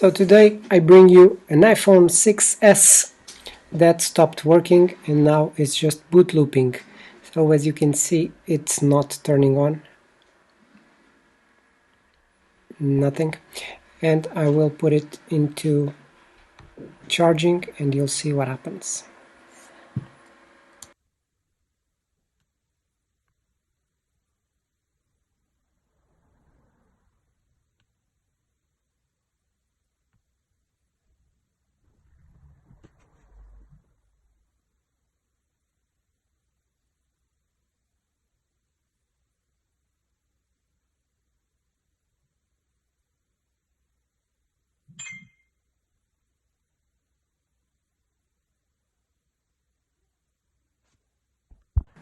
So today I bring you an iPhone 6s that stopped working and now it's just boot looping. So as you can see, it's not turning on, nothing. And I will put it into charging and you'll see what happens.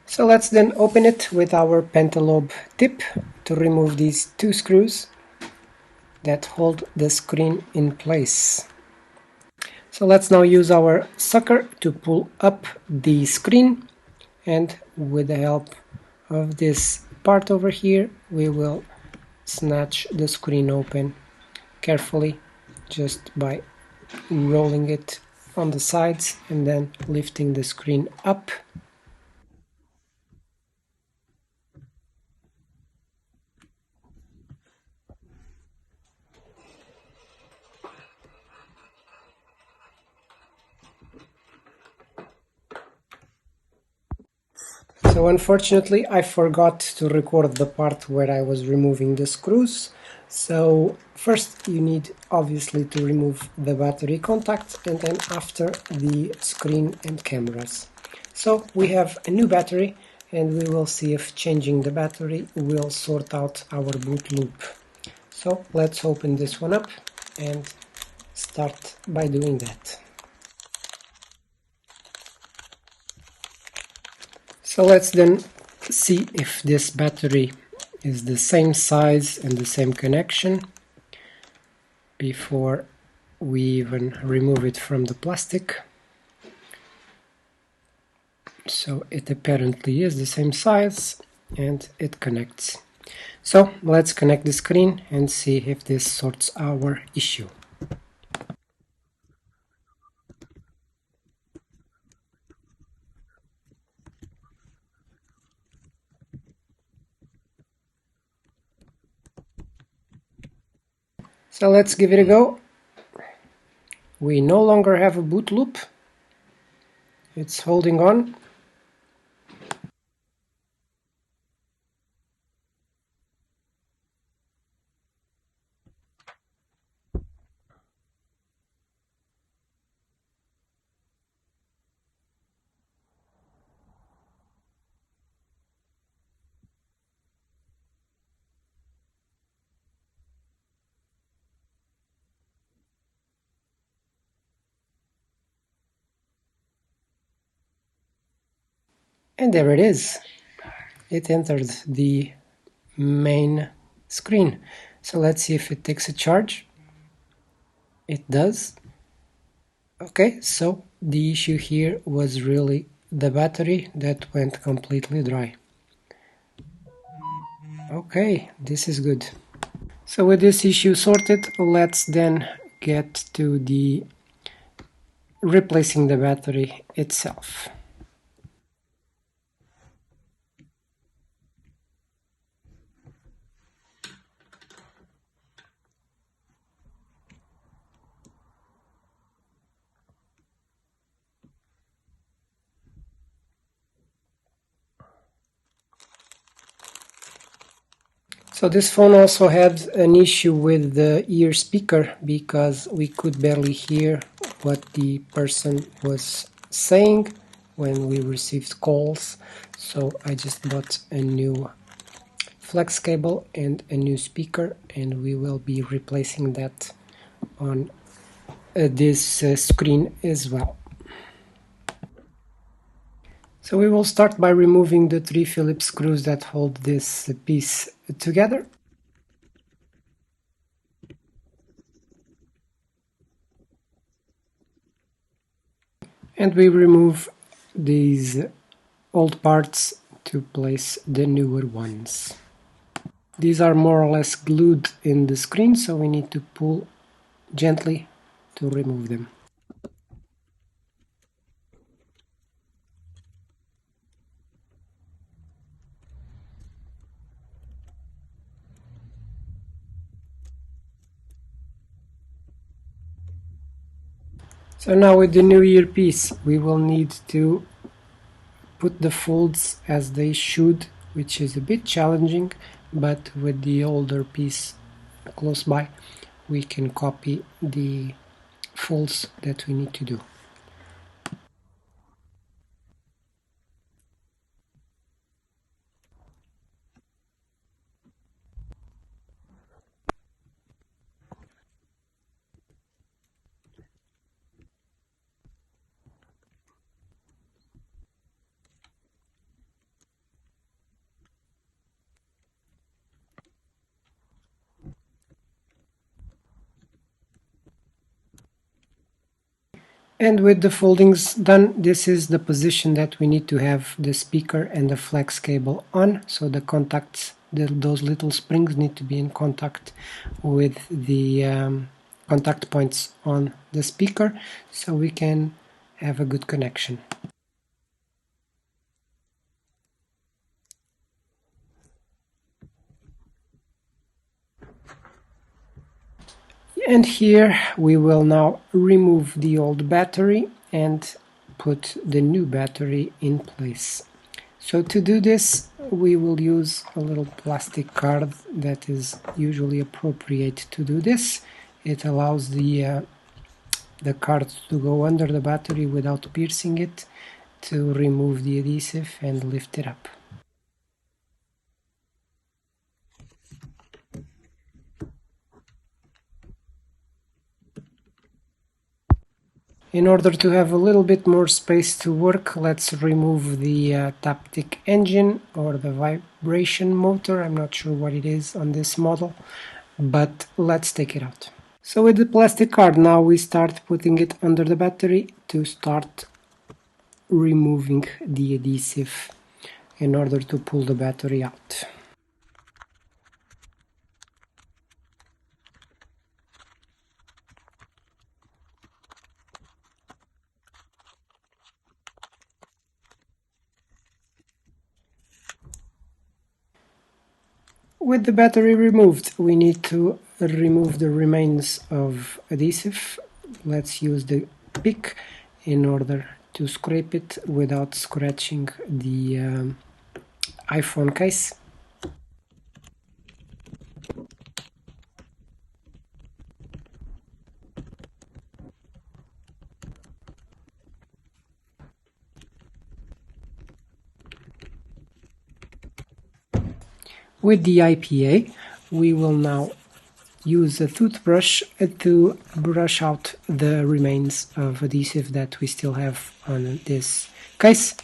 So let's then open it with our pentalobe tip to remove these two screws that hold the screen in place. So let's now use our sucker to pull up the screen, and with the help of this part over here we will snatch the screen open carefully just by rolling it on the sides and then lifting the screen up. So unfortunately I forgot to record the part where I was removing the screws. So first you need obviously to remove the battery contact and then after the screen and cameras. So we have a new battery and we will see if changing the battery will sort out our boot loop. So let's open this one up and start by doing that. So let's then see if this battery is the same size and the same connection before we even remove it from the plastic. So it apparently is the same size and it connects. So let's connect the screen and see if this sorts our issue. So let's give it a go. We no longer have a boot loop. It's holding on. And there it is. It entered the main screen. So let's see if it takes a charge. It does. Okay, so the issue here was really the battery that went completely dry. Okay, this is good. So with this issue sorted, let's then get to the replacing the battery itself. So this phone also had an issue with the ear speaker because we could barely hear what the person was saying when we received calls. So I just bought a new flex cable and a new speaker, and we will be replacing that on this screen as well. So we will start by removing the 3 Phillips screws that hold this piece together. And we remove these old parts to place the newer ones. These are more or less glued in the screen, so we need to pull gently to remove them. So now with the new earpiece, we will need to put the folds as they should, which is a bit challenging, but with the older piece close by, we can copy the folds that we need to do. And with the foldings done, this is the position that we need to have the speaker and the flex cable on. So the contacts, those little springs need to be in contact with the contact points on the speaker, so we can have a good connection. And here we will now remove the old battery and put the new battery in place. So to do this, we will use a little plastic card that is usually appropriate to do this. It allows the card to go under the battery without piercing it, to remove the adhesive and lift it up. In order to have a little bit more space to work, let's remove the Taptic engine or the vibration motor. I'm not sure what it is on this model, but let's take it out. So with the plastic card, now we start putting it under the battery to start removing the adhesive in order to pull the battery out. With the battery removed, we need to remove the remains of adhesive. Let's use the pick in order to scrape it without scratching the iPhone case. With the IPA, we will now use a toothbrush to brush out the remains of adhesive that we still have on this case.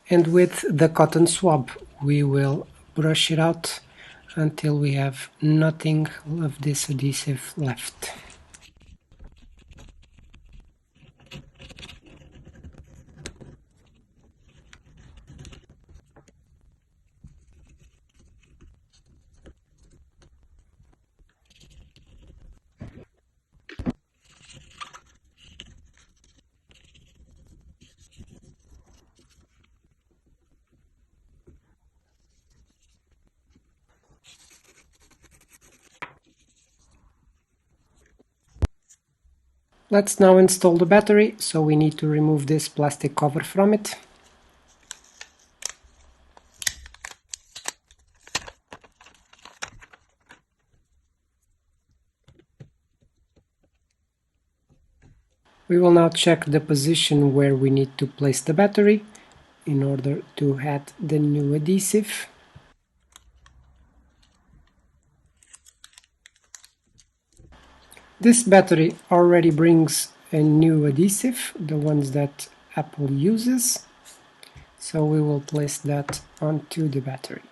And with the cotton swab, we will brush it out until we have nothing of this adhesive left. Let's now install the battery, so we need to remove this plastic cover from it. We will now check the position where we need to place the battery in order to add the new adhesive. This battery already brings a new adhesive, the ones that Apple uses, so we will place that onto the battery.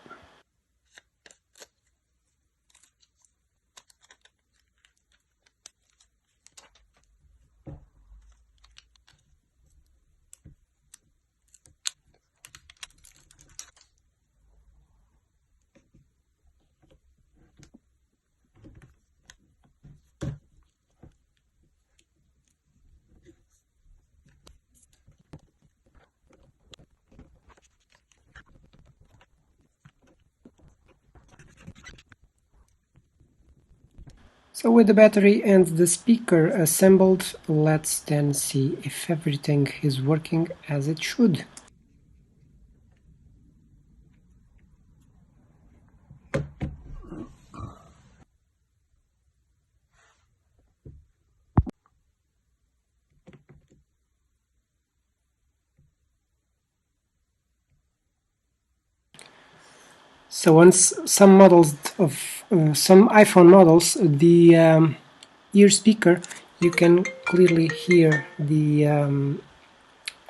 So with the battery and the speaker assembled, let's then see if everything is working as it should. So on some models of some iPhone models, the ear speaker, you can clearly hear the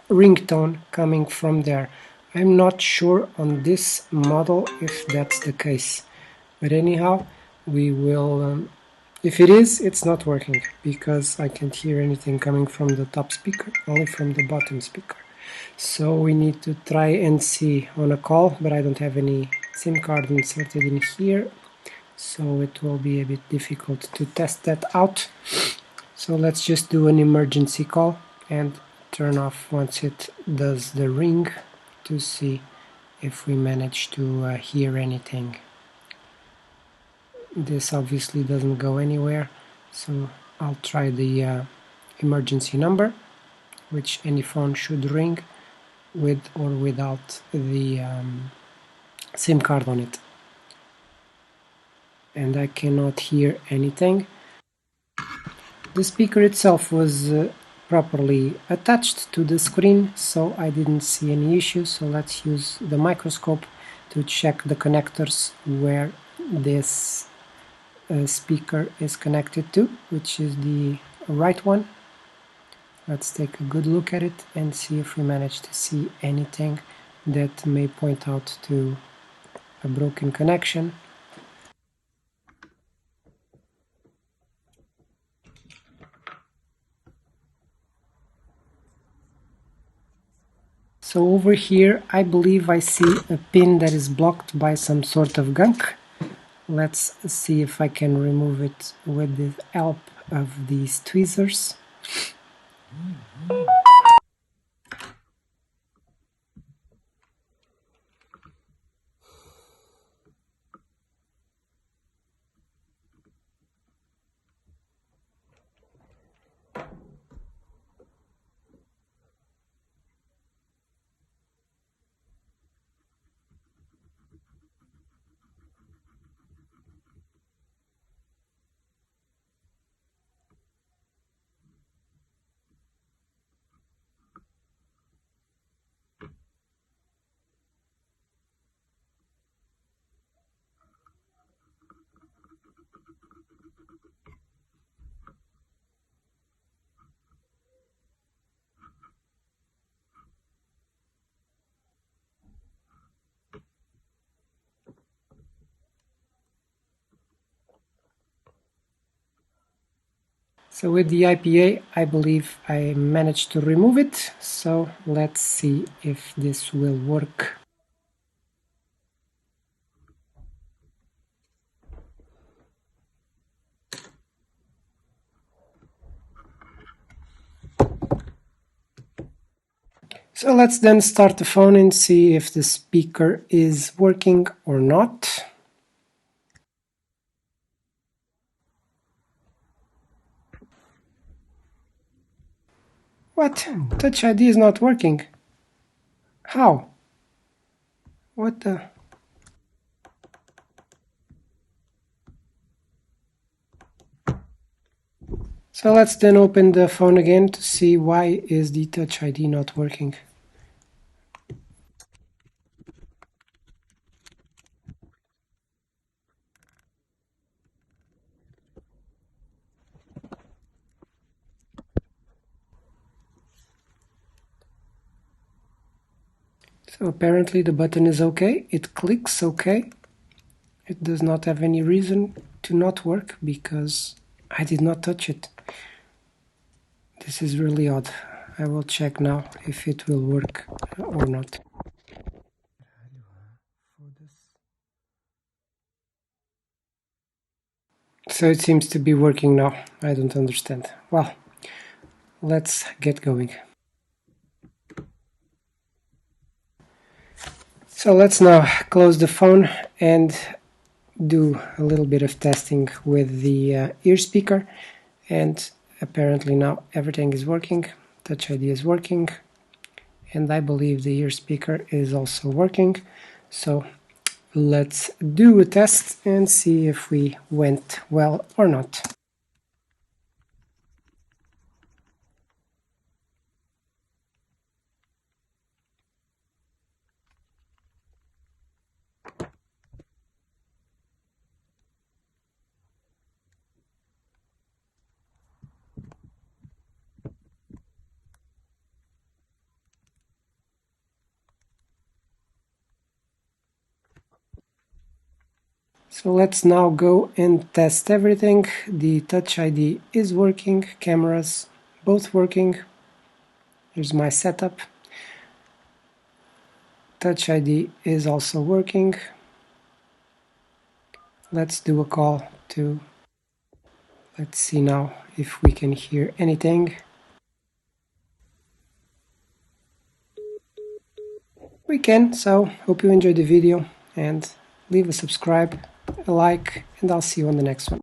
ringtone coming from there. I'm not sure on this model if that's the case, but anyhow, we will. If it is, it's not working because I can't hear anything coming from the top speaker, only from the bottom speaker. So we need to try and see on a call, but I don't have any SIM card inserted in here, so it will be a bit difficult to test that out. So let's just do an emergency call and turn off once it does the ring to see if we manage to hear anything. This obviously doesn't go anywhere, so I'll try the emergency number, which any phone should ring with or without the SIM card on it. And I cannot hear anything. The speaker itself was properly attached to the screen, so I didn't see any issues. So let's use the microscope to check the connectors where this speaker is connected to, which is the right one. Let's take a good look at it and see if we manage to see anything that may point out to a broken connection. So over here I believe I see a pin that is blocked by some sort of gunk. Let's see if I can remove it with the help of these tweezers. So with the IPA, I believe I managed to remove it. So let's see if this will work. So let's then start the phone and see if the speaker is working or not. What? Touch ID is not working. How? What the? So let's then open the phone again to see why is the Touch ID not working. So apparently the button is okay, it clicks okay. It does not have any reason to not work because I did not touch it. This is really odd. I will check now if it will work or not. So it seems to be working now. I don't understand. Well, let's get going. So let's now close the phone and do a little bit of testing with the ear speaker, and apparently now everything is working. Touch ID is working, and I believe the ear speaker is also working. So let's do a test and see if we went well or not. So let's now go and test everything. The Touch ID is working, cameras both working. Here's my setup. Touch ID is also working. Let's do a call to, let's see now if we can hear anything. We can, so hope you enjoyed the video and leave a subscribe, a like, and I'll see you on the next one.